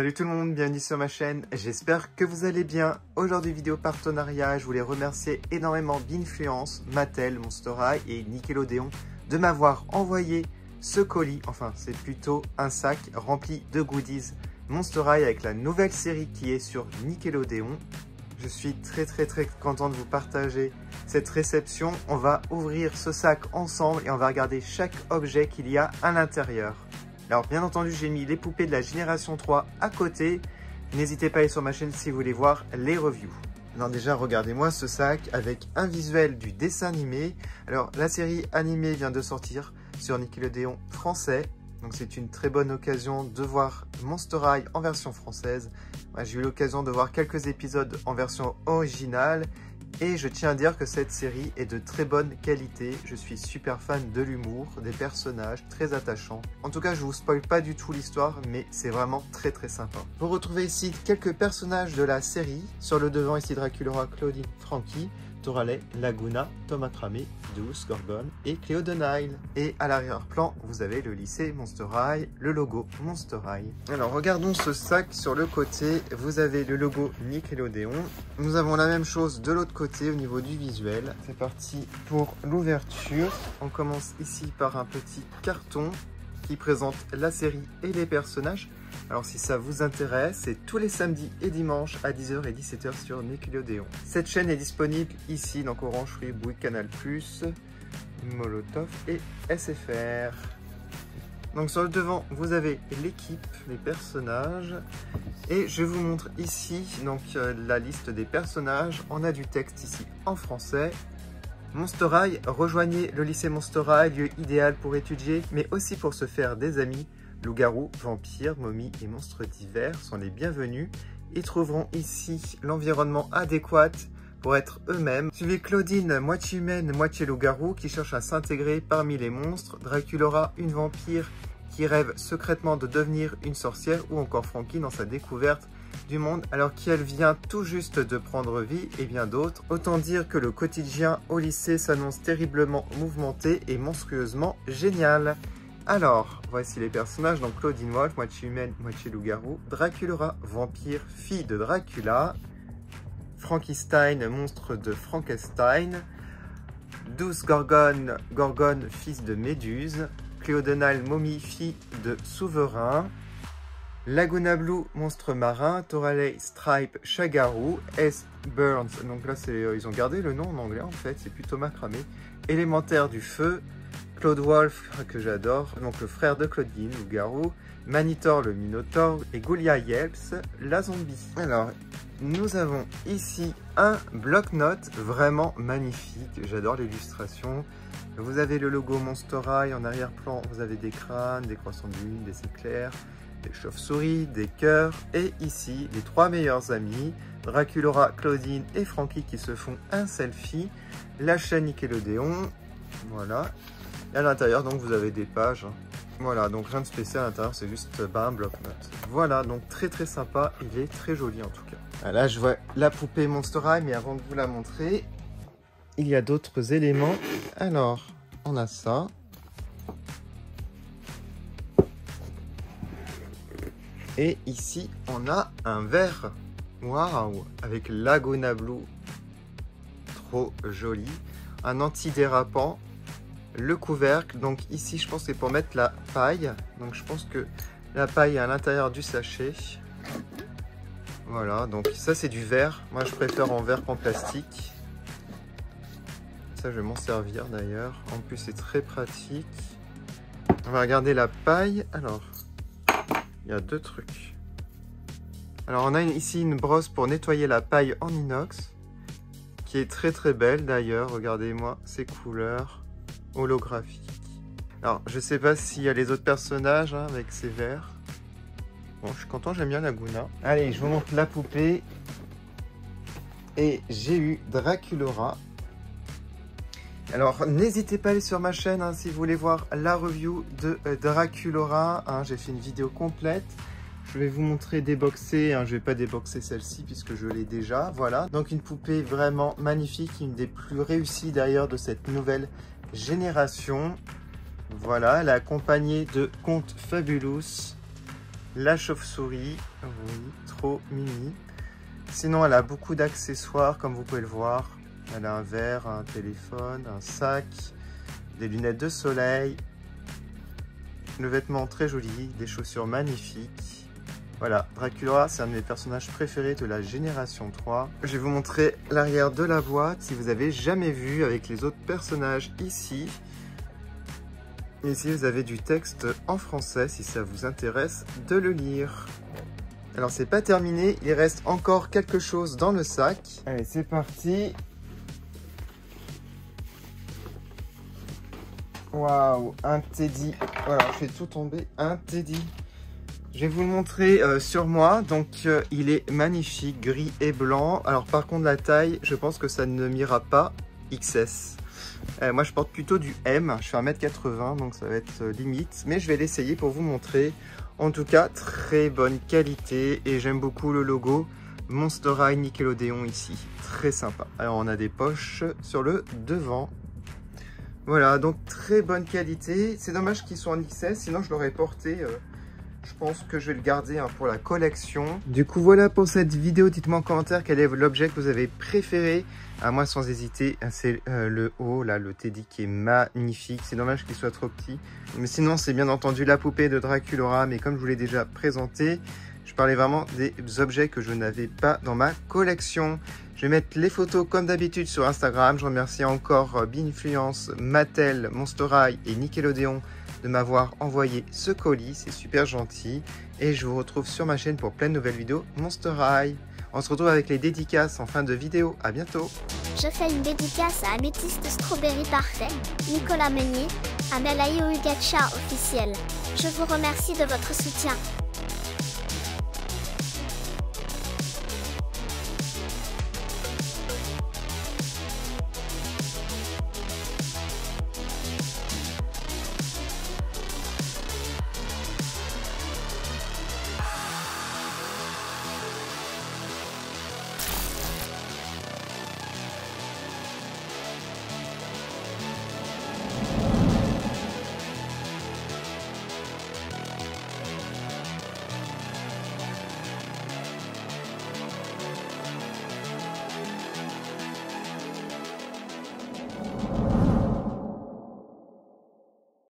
Salut tout le monde, bienvenue sur ma chaîne, j'espère que vous allez bien. Aujourd'hui vidéo partenariat, je voulais remercier énormément Binfluence, Mattel, Monster High et Nickelodeon de m'avoir envoyé ce colis, enfin c'est plutôt un sac rempli de goodies Monster High avec la nouvelle série qui est sur Nickelodeon. Je suis très content de vous partager cette réception. On va ouvrir ce sac ensemble et on va regarder chaque objet qu'il y a à l'intérieur. Alors bien entendu, j'ai mis les poupées de la génération 3 à côté. N'hésitez pas à aller sur ma chaîne si vous voulez voir les reviews. Alors déjà, regardez-moi ce sac avec un visuel du dessin animé. Alors la série animée vient de sortir sur Nickelodeon français. Donc c'est une très bonne occasion de voir Monster High en version française. J'ai eu l'occasion de voir quelques épisodes en version originale. Et je tiens à dire que cette série est de très bonne qualité. Je suis super fan de l'humour, des personnages très attachants. En tout cas, je vous spoil pas du tout l'histoire, mais c'est vraiment très sympa. Vous retrouvez ici quelques personnages de la série. Sur le devant, ici Draculaura, Claudine, Frankie, Toralei, Laguna, Thomas Cramé, Deuce, Gorgon et Cleo de Nile. Et à l'arrière-plan, vous avez le lycée Monster High, le logo Monster High. Alors regardons ce sac sur le côté. Vous avez le logo Nickelodeon. Nous avons la même chose de l'autre côté au niveau du visuel. C'est parti pour l'ouverture. On commence ici par un petit carton qui présente la série et les personnages. Alors si ça vous intéresse, c'est tous les samedis et dimanches à 10h et 17h sur Nickelodeon. Cette chaîne est disponible ici, donc Orange, Free, Bouygues, Canal+, Molotov et SFR. Donc sur le devant, vous avez l'équipe, les personnages. Et je vous montre ici donc la liste des personnages. On a du texte ici en français. Monster High, rejoignez le lycée Monster High, lieu idéal pour étudier, mais aussi pour se faire des amis. Loups-garous, vampires, momies et monstres divers sont les bienvenus. Ils trouveront ici l'environnement adéquat pour être eux-mêmes. Suivez Claudine, moitié humaine, moitié loup-garou, qui cherche à s'intégrer parmi les monstres. Draculaura, une vampire qui rêve secrètement de devenir une sorcière. Ou encore Frankie dans sa découverte du monde alors qu'elle vient tout juste de prendre vie, et bien d'autres. Autant dire que le quotidien au lycée s'annonce terriblement mouvementé et monstrueusement génial. Alors, voici les personnages. Donc Claudine Wolf, moitié humaine, moitié loup-garou. Draculaura, vampire, fille de Dracula. Frankenstein, monstre de Frankenstein. Deuce, Gorgon, fils de Méduse. Cleo de Nile, momie, fille de Souverain. Laguna Blue, monstre marin. Toralei, Stripe, Chagarou. S. Burns, donc là ils ont gardé le nom en anglais en fait, c'est plutôt macramé. Élémentaire du feu. Claude Wolf, que j'adore, donc le frère de Claudine, loup-garou. Manitor, le minotaure. Et Goulia Yelps, la zombie. Alors, nous avons ici un bloc-notes vraiment magnifique. J'adore l'illustration. Vous avez le logo Monster High en arrière-plan. Vous avez des crânes, des croissants de lune, des éclairs, des chauves-souris, des cœurs. Et ici, les trois meilleurs amis, Draculaura, Claudine et Frankie qui se font un selfie. La chaîne Nickelodeon. Voilà. Et à l'intérieur, donc, vous avez des pages. Voilà, donc rien de spécial à l'intérieur, c'est juste un bloc-notes. Voilà, donc très sympa. Il est très joli en tout cas. Là, je vois la poupée Monster High, mais avant de vous la montrer, il y a d'autres éléments. Alors, on a ça. Et ici, on a un verre. Waouh! Avec Laguna Blue. Trop joli. Un antidérapant. Le couvercle, donc ici je pense que c'est pour mettre la paille, donc je pense que la paille est à l'intérieur du sachet. Voilà, donc ça c'est du verre, moi je préfère en verre qu'en plastique. Ça je vais m'en servir d'ailleurs, en plus c'est très pratique. On va regarder la paille. Alors il y a deux trucs. Alors on a ici une brosse pour nettoyer la paille en inox, qui est très belle d'ailleurs, regardez-moi ces couleurs holographique. Alors, je sais pas s'il y a les autres personnages hein, avec ces verres. Bon, je suis content, j'aime bien Laguna. Allez, je vous montre la poupée. Et j'ai eu Draculaura. Alors, n'hésitez pas à aller sur ma chaîne hein, si vous voulez voir la review de Draculaura. Hein, j'ai fait une vidéo complète. Je vais vous montrer déboxer, hein, je ne vais pas déboxer celle-ci puisque je l'ai déjà, voilà. Donc une poupée vraiment magnifique, une des plus réussies d'ailleurs de cette nouvelle génération. Voilà, elle est accompagnée de Conte Fabulous. La chauve-souris, oui, trop mimi. Sinon, elle a beaucoup d'accessoires, comme vous pouvez le voir. Elle a un verre, un téléphone, un sac, des lunettes de soleil. Le vêtement très joli, des chaussures magnifiques. Voilà, Dracula, c'est un de mes personnages préférés de la génération 3. Je vais vous montrer l'arrière de la boîte, si vous avez jamais vu avec les autres personnages ici. Ici, vous avez du texte en français, si ça vous intéresse de le lire. Alors, c'est pas terminé, il reste encore quelque chose dans le sac. Allez, c'est parti. Waouh, un teddy. Voilà, je fais tout tomber, un teddy. Je vais vous le montrer sur moi. Donc, il est magnifique, gris et blanc. Alors, par contre, la taille, je pense que ça ne m'ira pas XS. Moi, je porte plutôt du M. Je fais 1m80, donc ça va être limite. Mais je vais l'essayer pour vous montrer. En tout cas, très bonne qualité. Et j'aime beaucoup le logo Monster High Nickelodeon ici. Très sympa. Alors, on a des poches sur le devant. Voilà, donc très bonne qualité. C'est dommage qu'ils soient en XS, sinon je l'aurais porté. Je pense que je vais le garder pour la collection. Du coup, voilà pour cette vidéo. Dites-moi en commentaire quel est l'objet que vous avez préféré. Moi, sans hésiter, c'est le haut, là, le teddy qui est magnifique. C'est dommage qu'il soit trop petit. Mais sinon, c'est bien entendu la poupée de Draculaura. Mais comme je vous l'ai déjà présenté, je parlais vraiment des objets que je n'avais pas dans ma collection. Je vais mettre les photos comme d'habitude sur Instagram. Je remercie encore Binfluence, Mattel, Monster High et Nickelodeon de m'avoir envoyé ce colis, c'est super gentil. Et je vous retrouve sur ma chaîne pour plein de nouvelles vidéos Monster High. On se retrouve avec les dédicaces en fin de vidéo. À bientôt. Je fais une dédicace à Améthyste Strawberry Parfait, Nicolas Meunier, Amel Ayo Ugacha officiel. Je vous remercie de votre soutien.